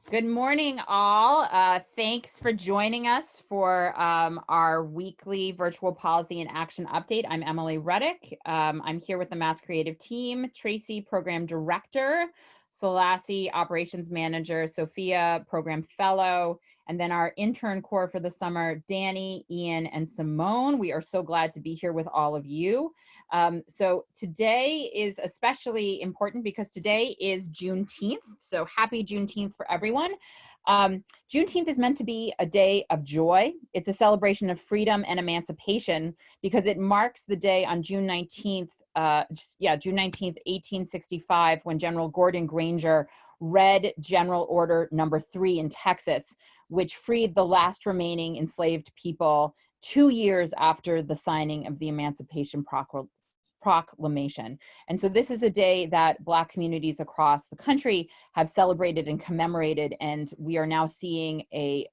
Good morning, all. Thanks for joining us for our weekly virtual policy and action update. I'm Emily Reddick. I'm here with the MASSCreative team, Tracy, Program Director, Selassie, Operations Manager, Sophia, Program Fellow, and then our intern core for the summer, Danny, Ian, and Simone. We are so glad to be here with all of you. So today is especially important because today is Juneteenth. So happy Juneteenth for everyone. Juneteenth is meant to be a day of joy. It's a celebration of freedom and emancipation because it marks the day on June 19th, June 19th, 1865, when General Gordon Granger read General Order Number 3 in Texas, which freed the last remaining enslaved people 2 years after the signing of the Emancipation Proclamation. And so this is a day that Black communities across the country have celebrated and commemorated, and we are now seeing a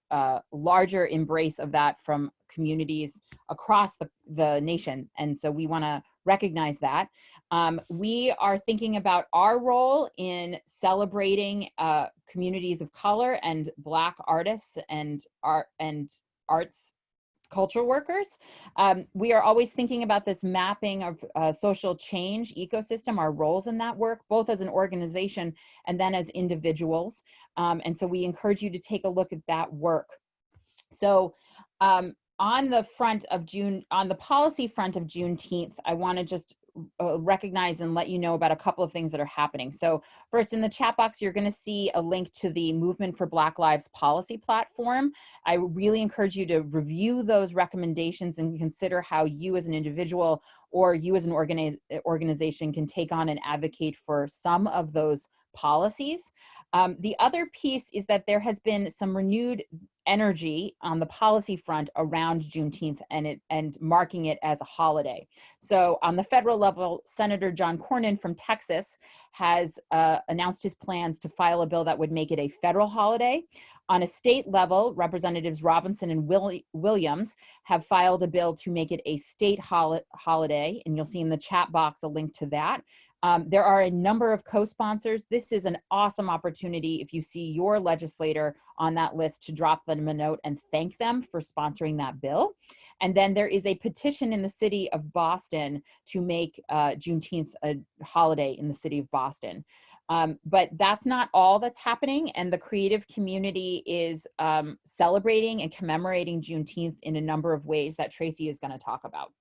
larger embrace of that from communities across the nation. And so we want to recognize that. We are thinking about our role in celebrating communities of color and Black artists and arts cultural workers. We are always thinking about this mapping of social change ecosystem, our roles in that work, both as an organization and then as individuals. And so we encourage you to take a look at that work. So on the policy front of Juneteenth, I want to just recognize and let you know about a couple of things that are happening. So first, in the chat box, you're going to see a link to the Movement for Black Lives policy platform. I really encourage you to review those recommendations and consider how you as an individual or you as an organization can take on and advocate for some of those policies. The other piece is that there has been some renewed energy on the policy front around Juneteenth and marking it as a holiday. So on the federal level, Senator John Cornyn from Texas has announced his plans to file a bill that would make it a federal holiday. On a state level, Representatives Robinson and Williams have filed a bill to make it a state holiday, and you'll see in the chat box a link to that. There are a number of co-sponsors. This is an awesome opportunity if you see your legislator on that list to drop them a note and thank them for sponsoring that bill. And then there is a petition in the city of Boston to make Juneteenth a holiday in the city of Boston. But that's not all that's happening, and the creative community is celebrating and commemorating Juneteenth in a number of ways that Tracy is going to talk about.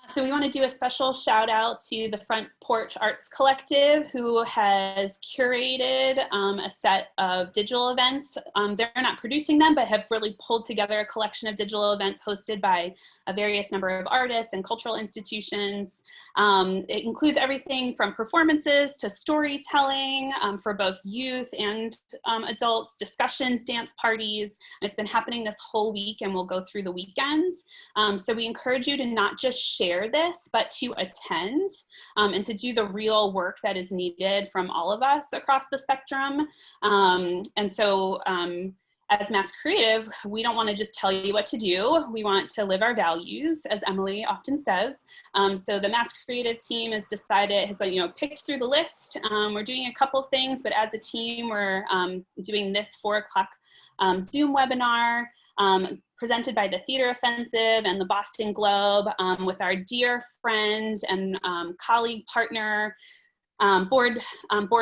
So we want to do a special shout out to the Front Porch Arts Collective, who has curated a set of digital events. They're not producing them, but have really pulled together a collection of digital events hosted by a various number of artists and cultural institutions. It includes everything from performances to storytelling for both youth and adults, discussions, dance parties. It's been happening this whole week and will go through the weekends. So we encourage you to not just share this, but to attend and to do the real work that is needed from all of us across the spectrum. As MASSCreative, we don't want to just tell you what to do. We want to live our values, as Emily often says. So the MASSCreative team has picked through the list. We're doing a couple things, but as a team, we're doing this 4 o'clock Zoom webinar presented by the Theater Offensive and the Boston Globe with our dear friend and colleague partner, board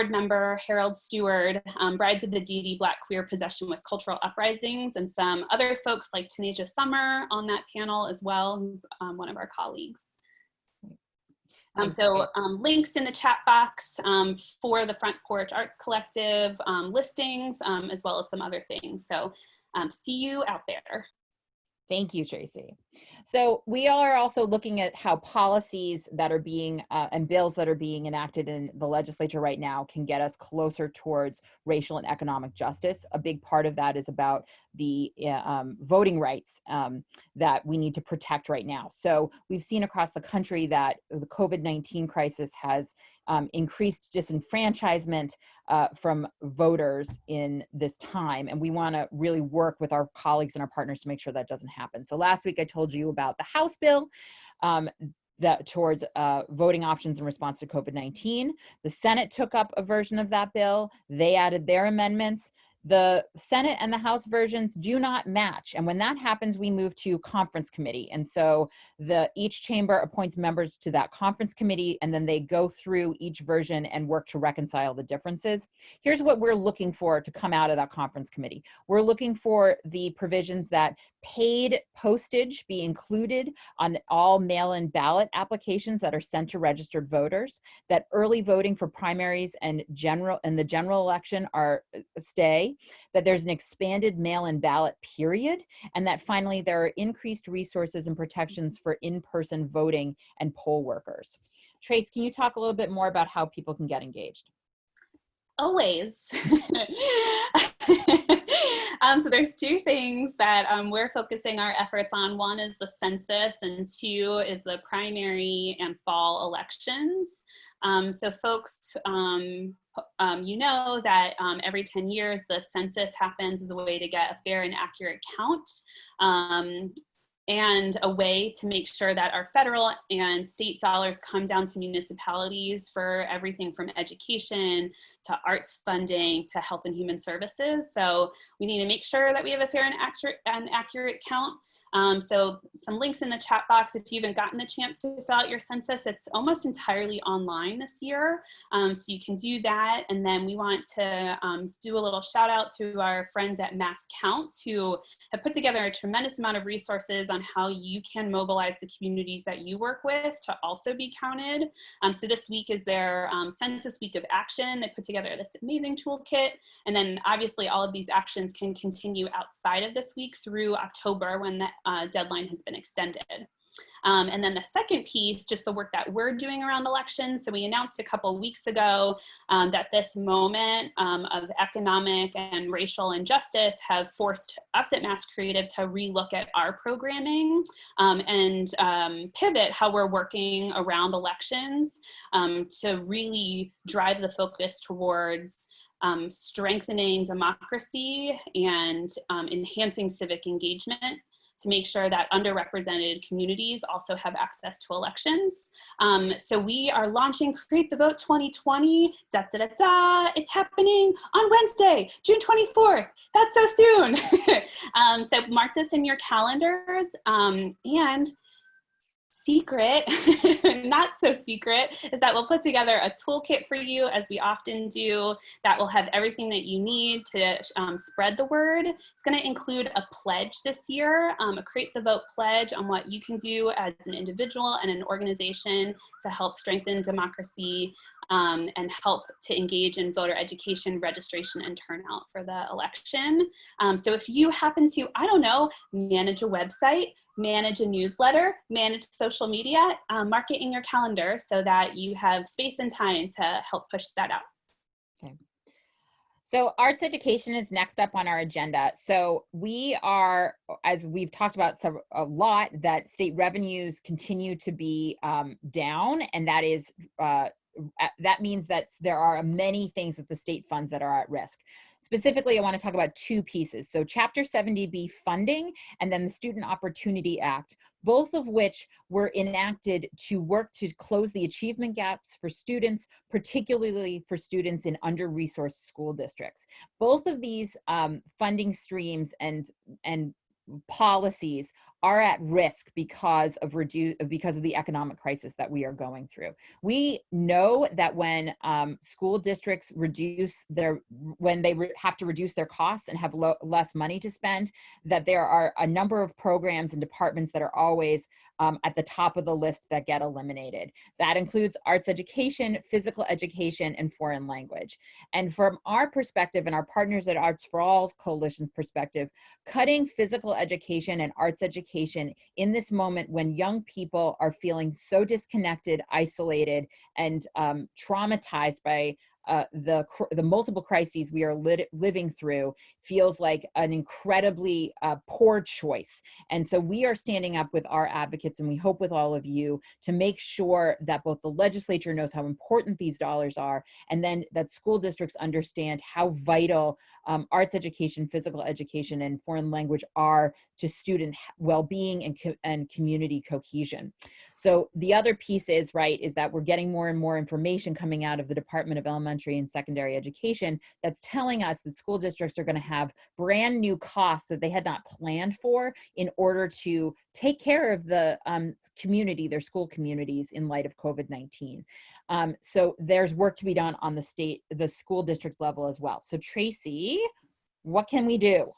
member Harold Stewart, Brides of the Deity, Black Queer Possession with Cultural Uprisings, and some other folks like Tanisha Summer on that panel as well, who's one of our colleagues. Links in the chat box for the Front Porch Arts Collective listings, as well as some other things. So see you out there. Thank you, Tracy. So we are also looking at how policies that are being and bills that are being enacted in the legislature right now can get us closer towards racial and economic justice. A big part of that is about the voting rights that we need to protect right now. So we've seen across the country that the COVID-19 crisis has increased disenfranchisement from voters in this time. And we want to really work with our colleagues and our partners to make sure that doesn't happen. So last week I told you about the House bill. towards voting options in response to COVID-19. The Senate took up a version of that bill. They added their amendments. The Senate and the House versions do not match. And when that happens, we move to conference committee. And so each chamber appoints members to that conference committee, and then they go through each version and work to reconcile the differences. Here's what we're looking for to come out of that conference committee. We're looking for the provisions that paid postage be included on all mail-in ballot applications that are sent to registered voters, that early voting for primaries and the general election stay, that there's an expanded mail-in ballot period, and that finally there are increased resources and protections for in-person voting and poll workers. Trace, can you talk a little bit more about how people can get engaged? Always. So there's two things that we're focusing our efforts on. One is the census, and two is the primary and fall elections. So folks, you know that every 10 years the census happens as a way to get a fair and accurate count. And a way to make sure that our federal and state dollars come down to municipalities for everything from education to arts funding to health and human services. So we need to make sure that we have a fair and accurate count. So some links in the chat box if you haven't gotten a chance to fill out your census. It's almost entirely online this year. So you can do that. And then we want to do a little shout out to our friends at MassCounts, who have put together a tremendous amount of resources on how you can mobilize the communities that you work with to also be counted. So this week is their Census Week of Action. They put together this amazing toolkit. And then obviously all of these actions can continue outside of this week through October when the deadline has been extended. And then the second piece, just the work that we're doing around elections. So we announced a couple weeks ago that this moment of economic and racial injustice have forced us at MassCreative to relook at our programming and pivot how we're working around elections to really drive the focus towards strengthening democracy and enhancing civic engagement, to make sure that underrepresented communities also have access to elections. So we are launching Create the Vote 2020, It's happening on Wednesday, June 24th. That's so soon. So mark this in your calendars. And secret, not so secret, is that we'll put together a toolkit for you, as we often do, that will have everything that you need to spread the word. It's going to include a pledge this year, a Create the Vote pledge on what you can do as an individual and an organization to help strengthen democracy and help to engage in voter education, registration, and turnout for the election. So if you happen to, I don't know, manage a website, manage a newsletter, manage social media, mark it in your calendar so that you have space and time to help push that out. Okay. So arts education is next up on our agenda. So we are, as we've talked about a lot, that state revenues continue to be down, and that is that means that there are many things that the state funds that are at risk. Specifically, I want to talk about two pieces. So Chapter 70B funding, and then the Student Opportunity Act, both of which were enacted to work to close the achievement gaps for students, particularly for students in under-resourced school districts. Both of these funding streams and policies are at risk because of the economic crisis that we are going through. We know that when school districts have to reduce their costs and have less money to spend, that there are a number of programs and departments that are always at the top of the list that get eliminated. That includes arts education, physical education, and foreign language. And from our perspective and our partners at Arts for All's coalition's perspective, cutting physical education and arts education in this moment when young people are feeling so disconnected, isolated, and traumatized by the multiple crises we are living through feels like an incredibly poor choice. And so we are standing up with our advocates, and we hope with all of you to make sure that both the legislature knows how important these dollars are, and then that school districts understand how vital arts education, physical education, and foreign language are to student well-being and community cohesion. So the other piece is, right, is that we're getting more and more information coming out of the Department of Elementary and Secondary Education that's telling us that school districts are going to have brand new costs that they had not planned for in order to take care of the community, their school communities, in light of COVID-19. So there's work to be done on the school district level as well. So Tracy, what can we do?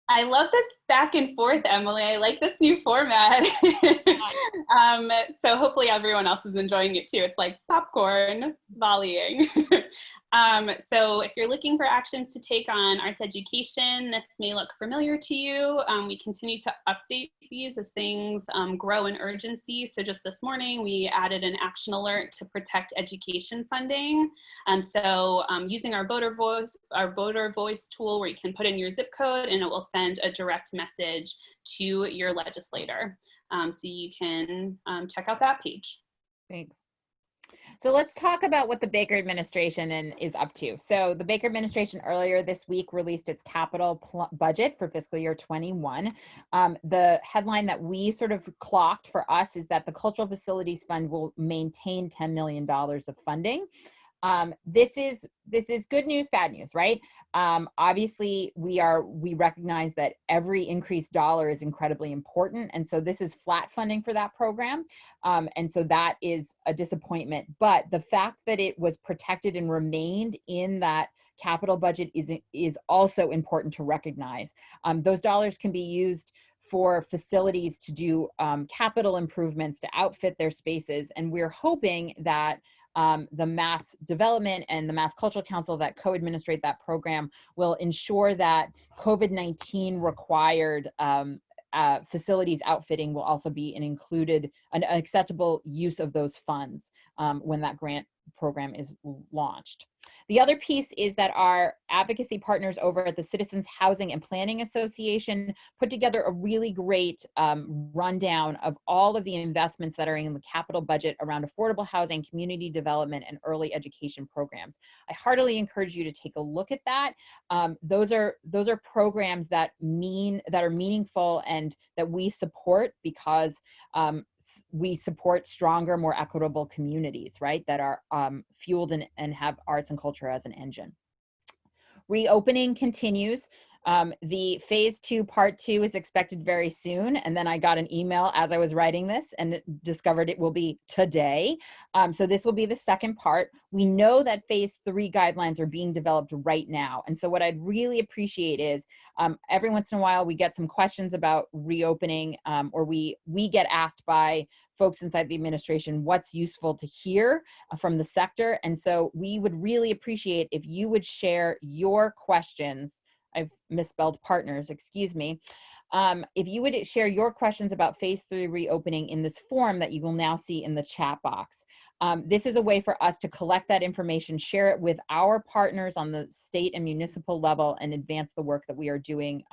I love this back and forth, Emily. I like this new format. So hopefully everyone else is enjoying it too. It's like popcorn volleying. So if you're looking for actions to take on arts education, this may look familiar to you. We continue to update these as things grow in urgency. So just this morning, we added an action alert to protect education funding. Using our voter voice tool, where you can put in your zip code and it will send a direct message to your legislator. So you can check out that page. Thanks. So let's talk about what the Baker administration is up to. So the Baker administration earlier this week released its capital budget for fiscal year 21. The headline that we sort of clocked for us is that the Cultural Facilities Fund will maintain $10 million of funding. This is good news, bad news, right? Obviously, we recognize that every increased dollar is incredibly important, and so this is flat funding for that program, and so that is a disappointment. But the fact that it was protected and remained in that capital budget is also important to recognize. Those dollars can be used for facilities to do capital improvements, to outfit their spaces, and we're hoping that the Mass Development and the Mass Cultural Council that co-administrate that program will ensure that COVID-19 required facilities outfitting will also be an acceptable use of those funds when that grant program is launched. The other piece is that our advocacy partners over at the Citizens Housing and Planning Association put together a really great rundown of all of the investments that are in the capital budget around affordable housing, community development, and early education programs. I heartily encourage you to take a look at that. Those are programs that are meaningful and that we support because we support stronger, more equitable communities, right, that are fueled and have arts and culture as an engine. Reopening continues. The phase 2, part 2 is expected very soon. And then I got an email as I was writing this and discovered it will be today. So this will be the second part. We know that phase 3 guidelines are being developed right now. And so what I'd really appreciate is every once in a while we get some questions about reopening or we get asked by folks inside the administration what's useful to hear from the sector. And so we would really appreciate if you would share your questions. I've misspelled partners, excuse me. If you would share your questions about phase 3 reopening in this form that you will now see in the chat box. This is a way for us to collect that information, share it with our partners on the state and municipal level, and advance the work that we are doing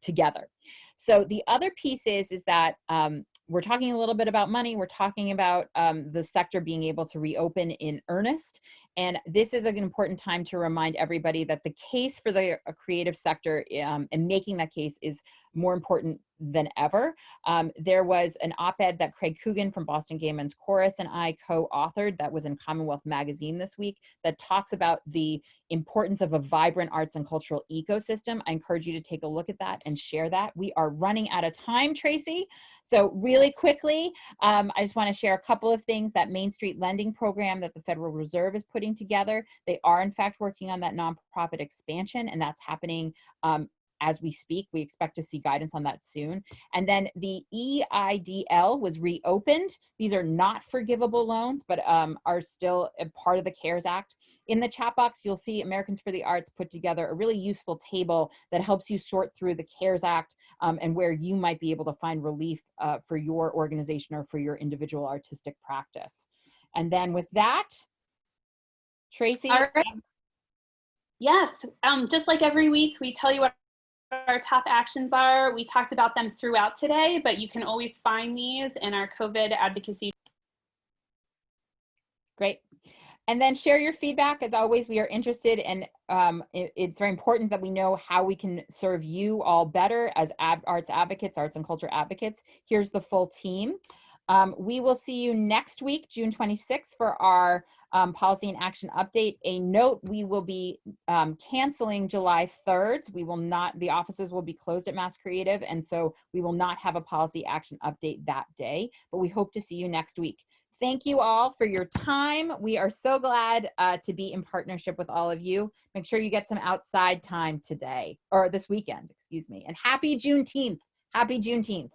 together. So the other piece is that we're talking a little bit about money. We're talking about the sector being able to reopen in earnest. And this is an important time to remind everybody that the case for the creative sector and making that case is more important than ever. There was an op-ed that Craig Coogan from Boston Gay Men's Chorus and I co-authored that was in Commonwealth Magazine this week that talks about the importance of a vibrant arts and cultural ecosystem. I encourage you to take a look at that and share that. We are running out of time, Tracy. So really quickly, I just want to share a couple of things. That Main Street lending program that the Federal Reserve is putting together, they are in fact working on that nonprofit expansion, and that's happening as we speak. We expect to see guidance on that soon. And then the EIDL was reopened. These are not forgivable loans, but are still a part of the CARES Act. In the chat box, you'll see Americans for the Arts put together a really useful table that helps you sort through the CARES Act and where you might be able to find relief for your organization or for your individual artistic practice. And then with that, Tracy? All right. Yes, just like every week, we tell you what our top actions are. We talked about them throughout today, but you can always find these in our COVID advocacy. Great. And then share your feedback. As always, we are interested in, it's very important that we know how we can serve you all better as arts advocates, arts and culture advocates. Here's the full team. We will see you next week, June 26th, for our policy and action update. A note, we will be canceling July 3rd. We will not, the offices will be closed at MASSCreative, and so we will not have a policy action update that day, but we hope to see you next week. Thank you all for your time. We are so glad to be in partnership with all of you. Make sure you get some outside time today, or this weekend, excuse me. And happy Juneteenth. Happy Juneteenth.